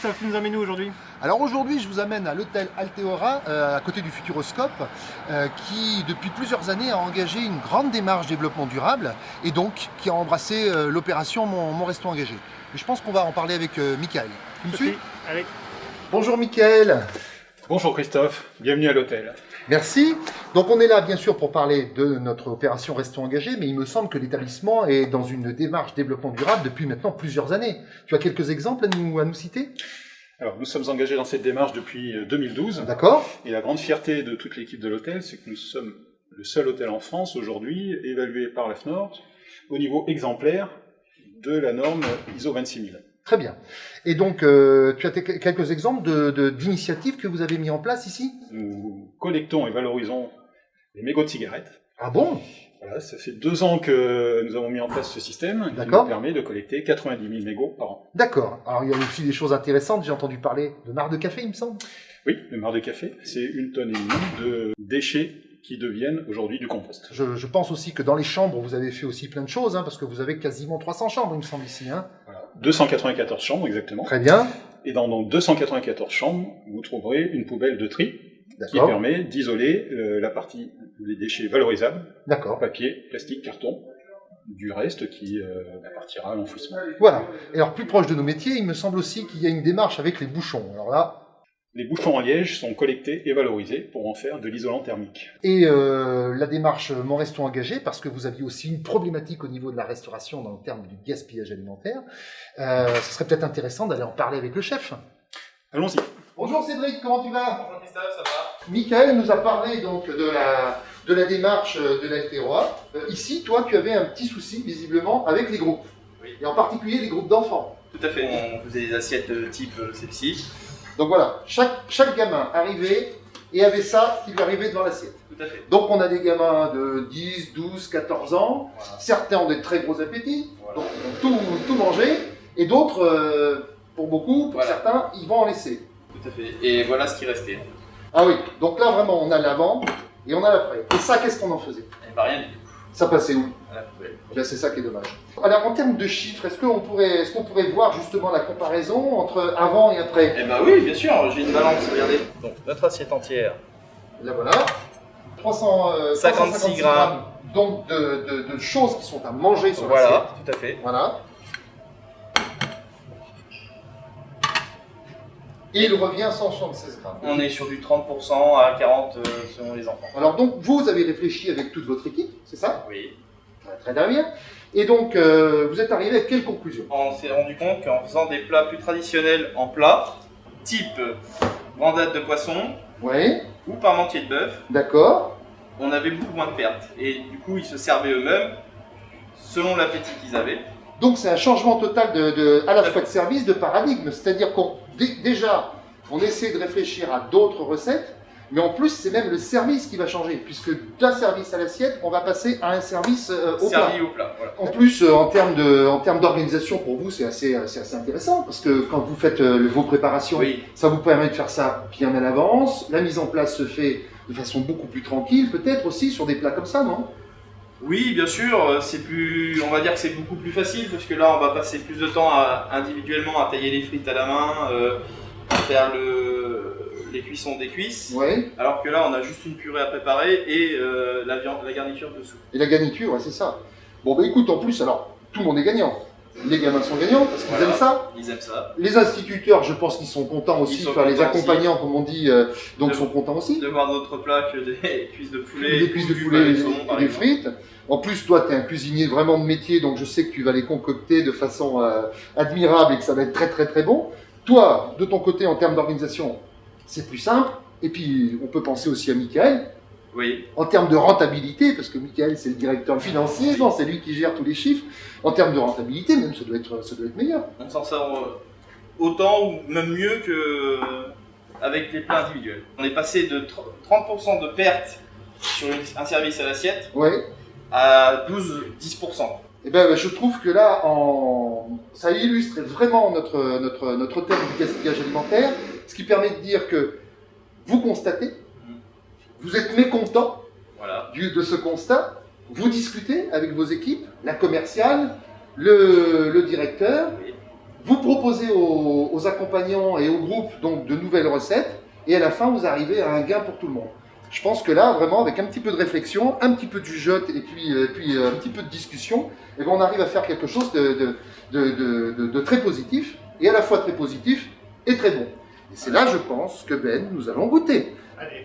Christophe, tu nous emmènes où aujourd'hui? Alors aujourd'hui, je vous amène à l'hôtel Alteora, à côté du Futuroscope, qui depuis plusieurs années a engagé une grande démarche développement durable et donc qui a embrassé l'opération Mon Resto Engagé. Mais je pense qu'on va en parler avec Michael. Tu me suis? Allez. Bonjour Michael. Bonjour Christophe, bienvenue à l'hôtel. Merci. Donc on est là bien sûr pour parler de notre opération Restons Engagés, mais il me semble que l'établissement est dans une démarche développement durable depuis maintenant plusieurs années. Tu as quelques exemples à nous citer? Alors nous sommes engagés dans cette démarche depuis 2012. D'accord. Et la grande fierté de toute l'équipe de l'hôtel, c'est que nous sommes le seul hôtel en France aujourd'hui évalué par la FNOR au niveau exemplaire de la norme ISO 26000. Très bien. Et donc, tu as quelques exemples d'initiatives que vous avez mis en place ici? Nous collectons et valorisons les mégots de cigarettes. Ah bon? Voilà, ça fait 2 ans que nous avons mis en place ce système qui nous permet de collecter 90 000 mégots par an. D'accord. Alors, il y a aussi des choses intéressantes. J'ai entendu parler de marc de café, il me semble. Oui, le marc de café, c'est 1,5 tonne de déchets qui deviennent aujourd'hui du compost. Je pense aussi que dans les chambres, vous avez fait aussi plein de choses, hein, parce que vous avez quasiment 300 chambres, il me semble, ici. Hein. Voilà. 294 chambres, exactement. Très bien. Et dans 294 chambres, vous trouverez une poubelle de tri qui permet d'isoler la partie des déchets valorisables, papier, plastique, carton, du reste qui partira à l'enfouissement. Voilà. Et alors, plus proche de nos métiers, il me semble aussi qu'il y a une démarche avec les bouchons. Alors là... Les bouchons en liège sont collectés et valorisés pour en faire de l'isolant thermique. Et la démarche Mon Resto Engagé, parce que vous aviez aussi une problématique au niveau de la restauration dans le terme du gaspillage alimentaire, ce serait peut-être intéressant d'aller en parler avec le chef. Allons-y. Bonjour Cédric, comment tu vas? Bonjour Christophe, ça va? Michael nous a parlé donc de la démarche de l'Alteora. Ici, toi, tu avais un petit souci visiblement avec les groupes, oui. Et en particulier les groupes d'enfants. Tout à fait, on faisait des assiettes type celle-ci. Donc voilà, chaque gamin arrivait et avait ça qui lui arrivait devant l'assiette. Tout à fait. Donc on a des gamins de 10, 12, 14 ans, voilà. Certains ont des très gros appétits, voilà. Donc ils vont tout manger, et d'autres, pour beaucoup, pour certains, ils vont en laisser. Tout à fait, et voilà ce qui restait. Ah oui, donc là vraiment on a l'avant et on a l'après. Et ça, qu'est-ce qu'on en faisait? Eh ben, rien du tout. Ça passait où? À la poubelle. Là, c'est ça qui est dommage. Alors en termes de chiffres, est-ce qu'on pourrait voir justement la comparaison entre avant et après? Eh ben oui, bien sûr, j'ai une balance, regardez. Donc notre assiette entière. Là voilà. 356 grammes. Donc de choses qui sont à manger sur l'assiette. Voilà, tout à fait. Voilà. Et il revient à 176 grammes. On est sur du 30% à 40% selon les enfants. Alors donc vous avez réfléchi avec toute votre équipe, c'est ça? Oui. Très bien. Et donc vous êtes arrivé à quelle conclusion? On s'est rendu compte qu'en faisant des plats plus traditionnels en plat, type brandade de poisson, ouais. Ou parmentier de bœuf, d'accord, on avait beaucoup moins de pertes. Et du coup, ils se servaient eux-mêmes selon l'appétit qu'ils avaient. Donc c'est un changement total à la fois de service, de paradigme. C'est-à-dire qu'on déjà, on essaie de réfléchir à d'autres recettes, mais en plus c'est même le service qui va changer, puisque d'un service à l'assiette, on va passer à un service au plat. Servi au plat, voilà. En plus, en termes d'organisation, pour vous, c'est assez intéressant, parce que quand vous faites vos préparations, oui. Ça vous permet de faire ça bien à l'avance. La mise en place se fait de façon beaucoup plus tranquille, peut-être aussi sur des plats comme ça, non? Oui, bien sûr, on va dire que c'est beaucoup plus facile, parce que là, on va passer plus de temps individuellement à tailler les frites à la main, à faire les cuissons des cuisses, ouais. Alors que là, on a juste une purée à préparer et la garniture dessous. Et la garniture, ouais, c'est ça. Bon, bah écoute, en plus, alors, tout le monde est gagnant. Les gamins sont gagnants parce qu'ils aiment ça. Ils aiment ça. Les instituteurs, je pense qu'ils sont contents aussi. Enfin, les accompagnants, comme on dit, donc sont contents aussi. De voir d'autres plats que des cuisses de poulet, des cuisses de poulet et des frites. En plus, toi, tu es un cuisinier vraiment de métier, donc je sais que tu vas les concocter de façon admirable et que ça va être très bon. Toi, de ton côté, en termes d'organisation, c'est plus simple. Et puis, on peut penser aussi à Michael. Oui. En termes de rentabilité, parce que Michael, c'est le directeur financier, c'est lui qui gère tous les chiffres. En termes de rentabilité, même, ça doit être meilleur. On s'en sort autant ou même mieux qu'avec les plats individuels. On est passé de 30% de pertes sur un service à l'assiette, ouais. À 12-10%. Eh ben, je trouve que là, ça illustre vraiment notre thème du gaspillage alimentaire, ce qui permet de dire que vous constatez, vous êtes mécontent voilà. De ce constat, vous discutez avec vos équipes, la commerciale, le directeur, oui. vous proposez aux accompagnants et au groupe donc, de nouvelles recettes, et à la fin, vous arrivez à un gain pour tout le monde. Je pense que là, vraiment, avec un petit peu de réflexion, un petit peu du jeu et puis un petit peu de discussion, eh bien, on arrive à faire quelque chose de très positif, et à la fois très positif et très bon. Et c'est là, je pense, que Ben, nous allons goûter. Allez.